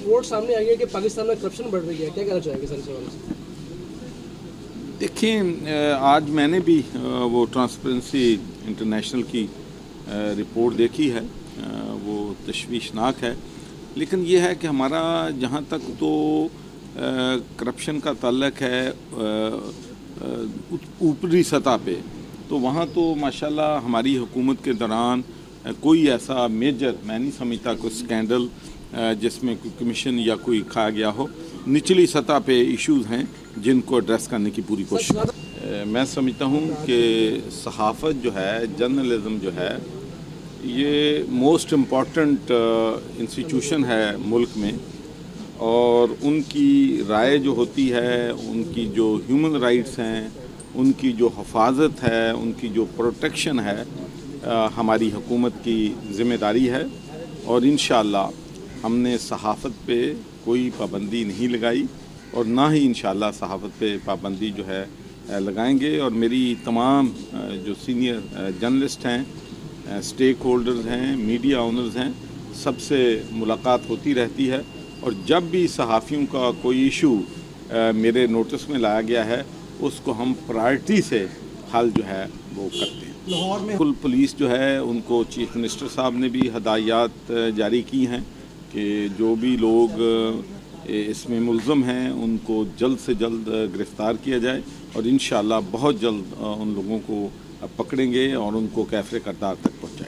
Report सामने आई है कि पाकिस्तान में करप्शन बढ़ रही है, क्या कहना चाहेंगे सर इस हवाले से? देखिए, आज मैंने भी वो ट्रांसपेरेंसी इंटरनेशनल की रिपोर्ट देखी है। वो तशवीशनाक है, लेकिन ये है कि हमारा जहाँ तक तो करप्शन का ताल्लुक है ऊपरी सतह पे, तो वहाँ तो माशाल्लाह हमारी हुकूमत के दौरान कोई ऐसा मेजर मैं नहीं समझता कोई स्कैंडल जिसमें कोई कमीशन या कोई खाया गया हो। निचली सतह पे इश्यूज़ हैं जिनको एड्रेस करने की पूरी कोशिश। मैं समझता हूँ कि सहाफ़त जो है, जर्नलिज़म जो है, ये मोस्ट इम्पॉर्टेंट इंस्टीट्यूशन है मुल्क में, और उनकी राय जो होती है, उनकी जो ह्यूमन राइट्स हैं, उनकी जो हफाजत है, उनकी जो प्रोटेक्शन है, हमारी हुकूमत की ज़िम्मेदारी है। और इंशाअल्लाह हमने सहाफ़त पे कोई पाबंदी नहीं लगाई और ना ही इंशाअल्लाह सहाफ़त पे पाबंदी जो है लगाएंगे। और मेरी तमाम जो सीनियर जर्नलिस्ट हैं, स्टेक होल्डर्स हैं, मीडिया ओनर्स हैं, सबसे मुलाकात होती रहती है, और जब भी सहाफ़ियों का कोई इशू मेरे नोटिस में लाया गया है उसको हम प्रायोरिटी से हल जो है वो करते हैं। लाहौर में कुल पुलिस जो है उनको चीफ मिनिस्टर साहब ने भी हदायत जारी की हैं कि जो भी लोग इसमें मुल्ज़म हैं उनको जल्द से जल्द गिरफ़्तार किया जाए, और इंशाअल्लाह बहुत जल्द उन लोगों को पकड़ेंगे और उनको कैफ़रे करदार तक पहुँचाएंगे।